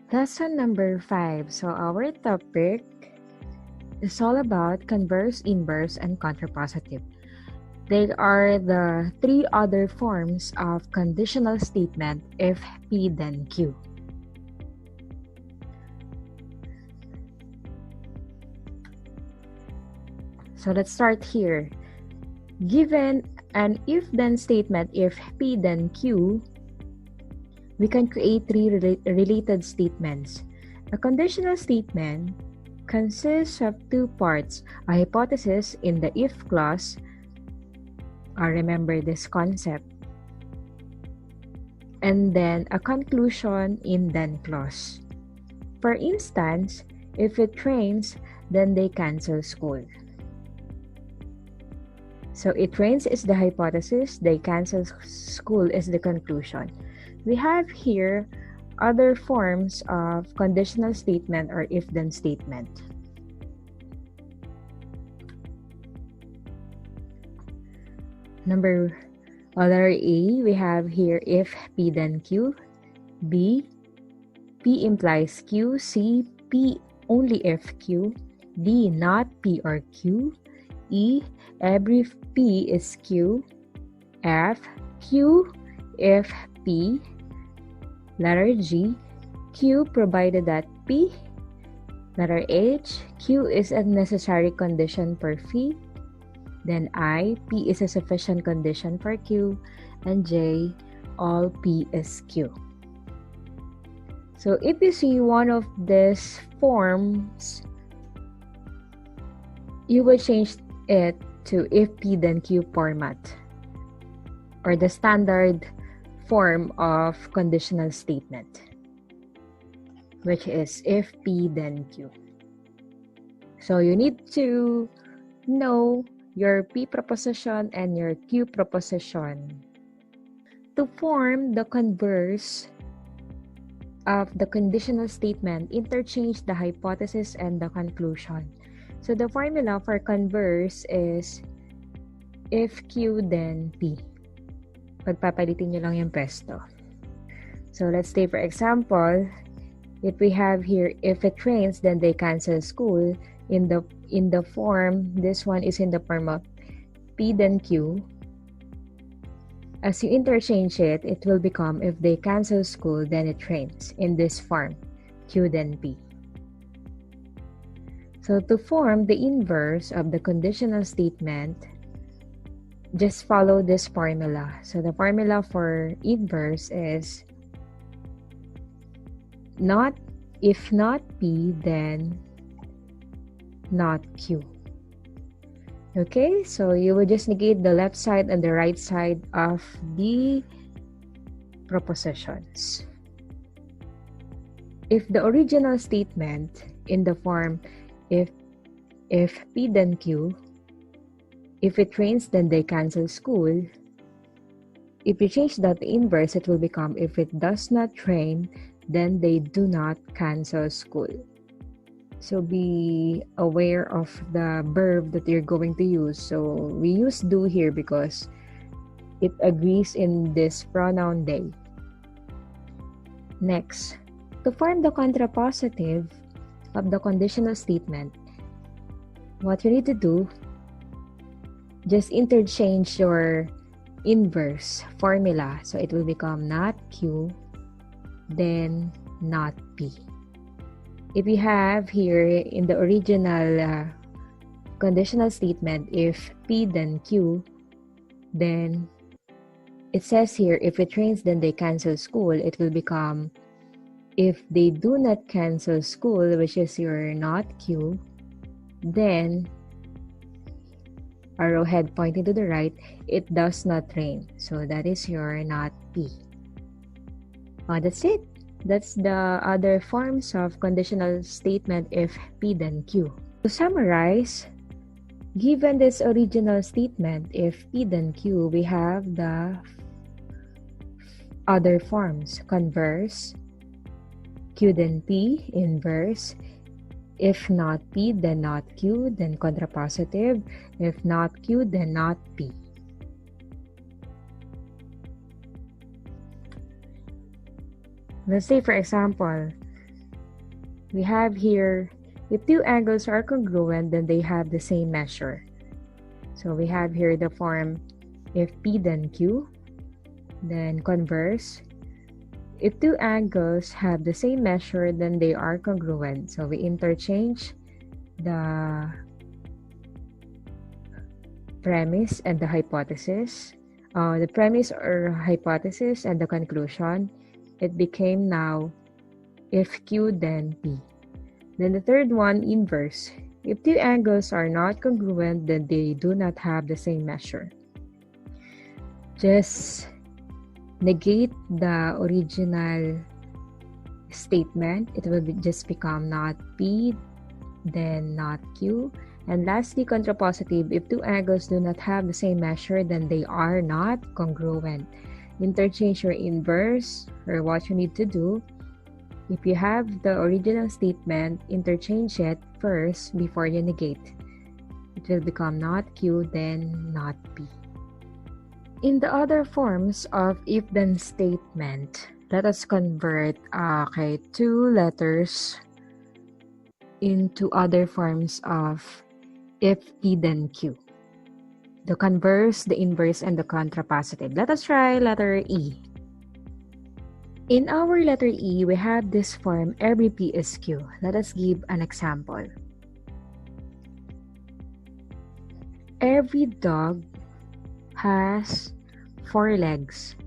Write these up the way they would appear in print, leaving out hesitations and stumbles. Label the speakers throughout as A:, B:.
A: Lesson number 5. So our topic is all about converse, inverse, and contrapositive. They are the three other forms of conditional statement if P then Q. So let's start here. Given an if-then statement if P then Q, we can create three related statements. A conditional statement consists of two parts, a hypothesis in the if clause, remember this concept, and then a conclusion in then clause. For instance, if it rains, then they cancel school. So it rains is the hypothesis, they cancel school is the conclusion. We have here other forms of conditional statement or if-then statement. Letter A, we have here if P then Q. B, P implies Q. C, P only if Q. D, not P or Q. E, every P is Q. F, Q if P. Letter G, Q provided that P. Letter H, Q is a necessary condition for P. Then I, P is a sufficient condition for Q. And J, all P is Q. So if you see one of these forms, you will change it to if P then Q format, or the standard form of conditional statement, which is if P then Q. So you need to know your P proposition and your Q proposition to form the converse of the conditional statement. Interchange the hypothesis and the conclusion. So the formula for converse is if Q then P. Pagpapalitin nyo lang yung pesto. So let's say for example, if we have here if it rains then they cancel school, in the form, this one is in the form of P then Q. As you interchange it, it will become if they cancel school then it rains, in this form, Q then P. So to form the inverse of the conditional statement, just follow this formula. So the formula for inverse is if not P, then not Q. Okay, so you will just negate the left side and the right side of the propositions. If the original statement in the form if P then Q, if it rains then they cancel school, if you change that to inverse, it will become if it does not rain then they do not cancel school. So be aware of the verb that you're going to use. So we use do here because it agrees in this pronoun they. Next, to form the contrapositive of the conditional statement, what you need to do, just interchange your inverse formula. So it will become not Q, then not P. If you have here in the original conditional statement, if P then Q, then it says here, if it rains then they cancel school, it will become if they do not cancel school, which is your not Q, then arrowhead pointing to the right, it does not rain. So that is your not P. That's it. That's the other forms of conditional statement if P then Q. To summarize, given this original statement if P then Q, we have the other forms: converse, Q then P, inverse, if not P then not Q, then contrapositive, if not Q then not P. Let's say, for example, we have here, if two angles are congruent, then they have the same measure. So we have here the form if P then Q, then converse. If two angles have the same measure, then they are congruent. So we interchange the premise and the hypothesis. The premise or hypothesis and the conclusion. It became now if Q then P. Then the third one, inverse. If two angles are not congruent, then they do not have the same measure. Just negate the original statement. It will just become not P, then not Q. And lastly, contrapositive. If two angles do not have the same measure, then they are not congruent. Interchange your inverse, or what you need to do. If you have the original statement, interchange it first before you negate. It will become not Q, then not P. In the other forms of if-then statement, let us convert two letters into other forms of if P then Q. The converse, the inverse, and the contrapositive. Let us try letter E. In our letter E, we have this form, every P is Q. Let us give an example. Every dog has 4 legs.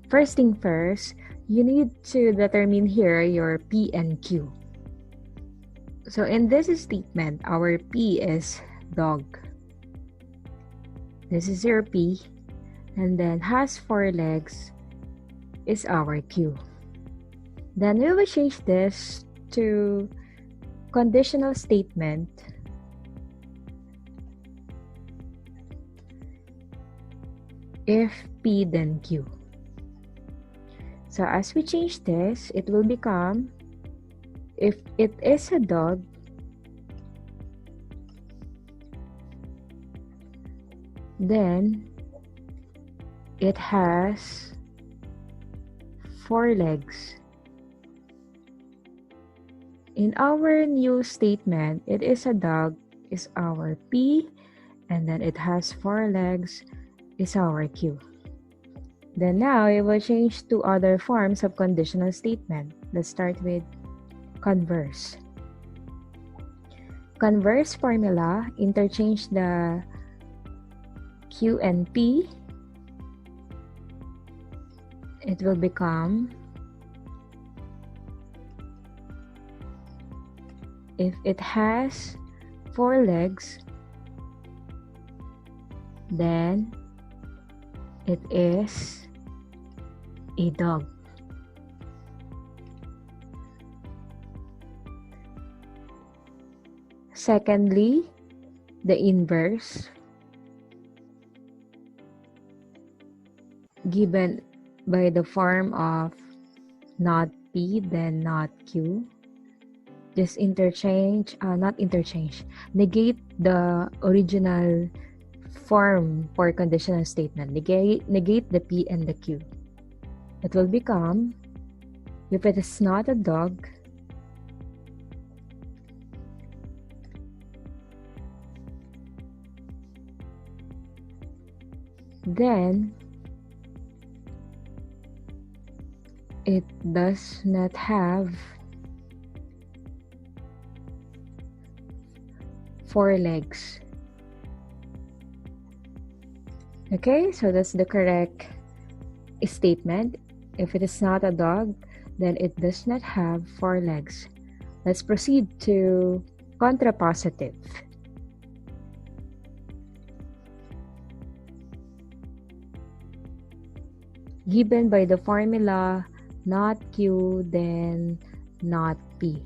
A: First thing first, you need to determine here your P and Q. So in this statement, our P is dog. This is your P. And then has 4 legs is our Q. Then we will change this to conditional statement. If P then Q. So as we change this, it will become if it is a dog, then it has 4 legs. In our new statement, it is a dog is our P, and then it has 4 legs is our Q. Then now it will change to other forms of conditional statement. Let's start with converse. Converse formula, interchange the Q and P. It will become if it has 4 legs, then it is a dog. Secondly, the inverse, given by the form of not P, then not Q. Just interchange, negate the original form for conditional statement. Negate the P and the Q. It will become, if it is not a dog, then it does not have 4 legs. Okay, so that's the correct statement. If it is not a dog, then it does not have 4 legs. Let's proceed to contrapositive. Given by the formula not Q, then not P.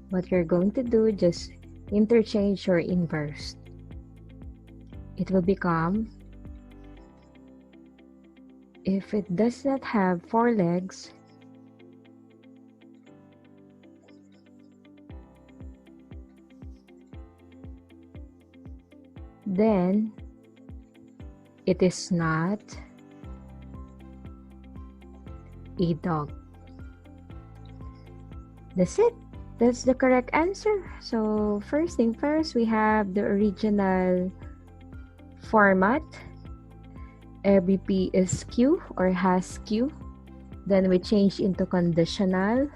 A: What you're going to do, just interchange your inverse. It will become, if it does not have 4 legs, then it is not a dog. That's it. That's the correct answer. So first thing first, we have the original format. Every P is Q or has Q. Then we change into conditional.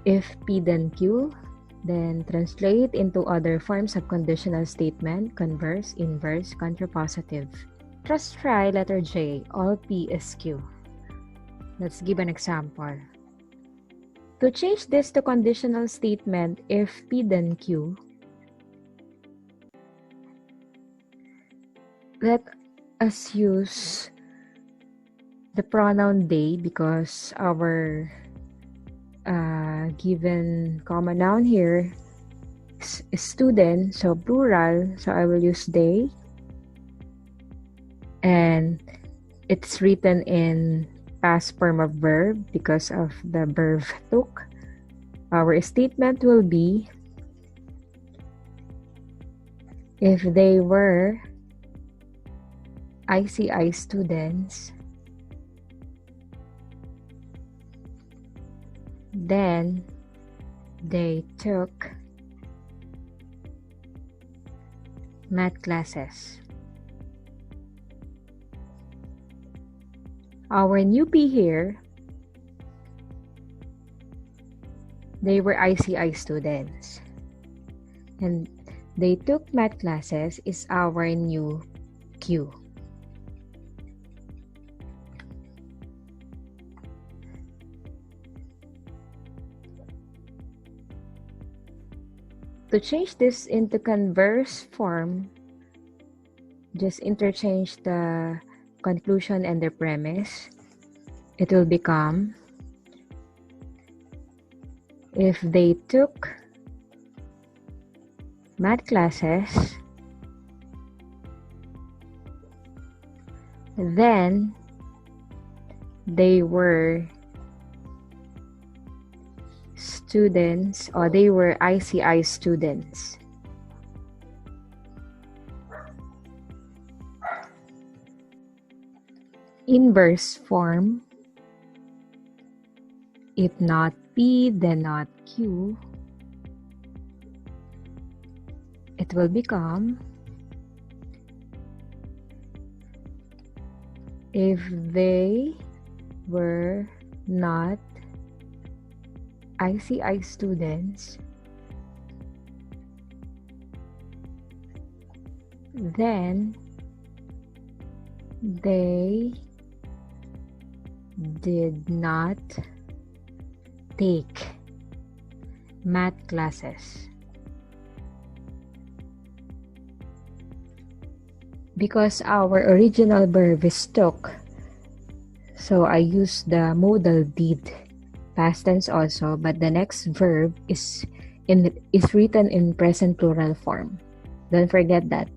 A: If P then Q. Then translate into other forms of conditional statement, converse, inverse, contrapositive. Just try letter J, all P is Q. Let's give an example. To change this to conditional statement, if P then Q, let us use the pronoun they because our given common noun here is student, so plural, so I will use they, and it's written in past form of verb because of the verb took. Our statement will be if they were ICI students, then they took math classes. Our new P here, they were ICI students. And they took math classes is our new Q. To change this into converse form, just interchange the conclusion and the premise. It will become if they took math classes, then they were students or they were ICI students. Inverse form, if not P, then not Q, it will become if they were not ICI students, then they did not take math classes. Because our original verb is took, so I use the modal did, past tense also, but the next verb is written in present plural form. Don't forget that,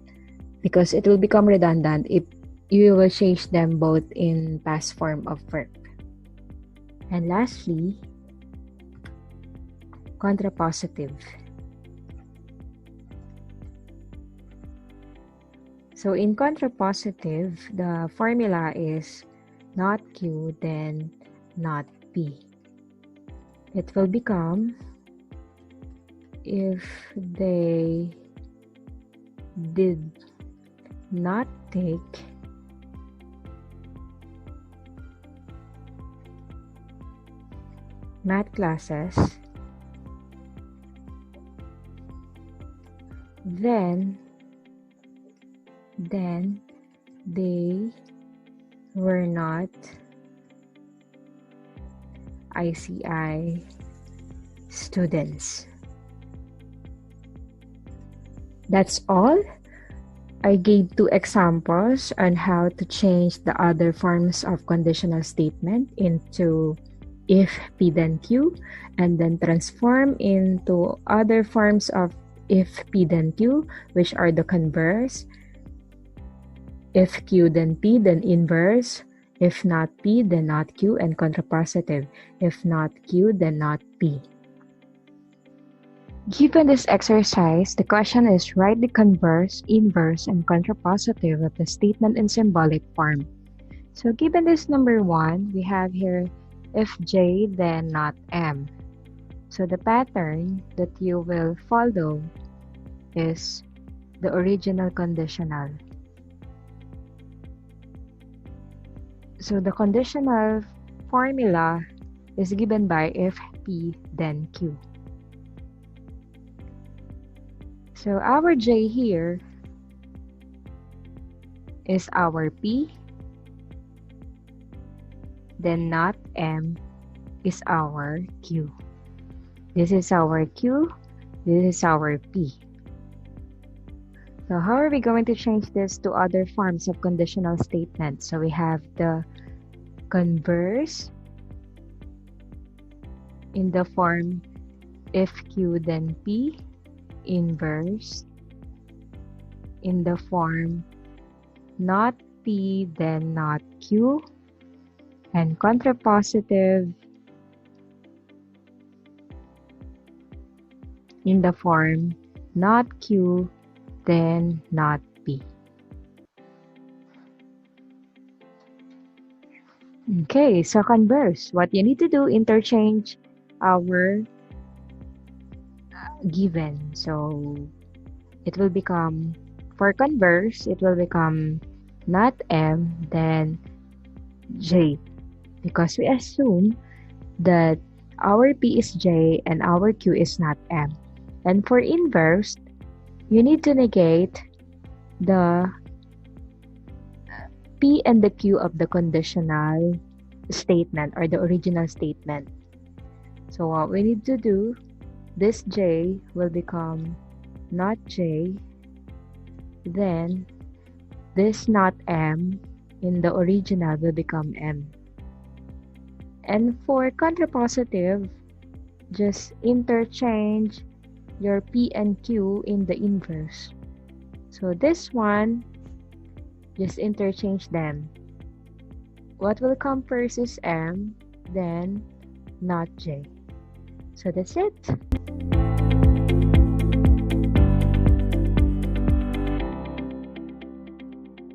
A: because it will become redundant if you will change them both in past form of verb. And lastly, contrapositive. So in contrapositive, the formula is not Q, then not P. It will become if they did not take math classes, then they were not ICI students. That's all. I gave 2 examples on how to change the other forms of conditional statement into if P then Q, and then transform into other forms of if P then Q, which are the converse, if Q then P, then inverse, if not P, then not Q, and contrapositive, if not Q, then not P. Given this exercise, the question is write the converse, inverse, and contrapositive of the statement in symbolic form. So given this number 1, we have here if J, then not M. So the pattern that you will follow is the original conditional. So the conditional formula is given by if P then Q. So our J here is our P, then not M is our Q. This is our Q, this is our P. So how are we going to change this to other forms of conditional statements? So we have the converse in the form if Q then P, inverse in the form not P then not Q, and contrapositive in the form not Q then not P. Okay, so converse. What you need to do, interchange our given. So it will become, for converse, it will become not M then J, because we assume that our P is J and our Q is not M. And for inverse, you need to negate the P and the Q of the conditional statement or the original statement. So what we need to do, this J will become not J, then this not M in the original will become M. And for contrapositive, just interchange your P and Q in the inverse. So this one, just interchange them. What will come first is M, then not J. So that's it.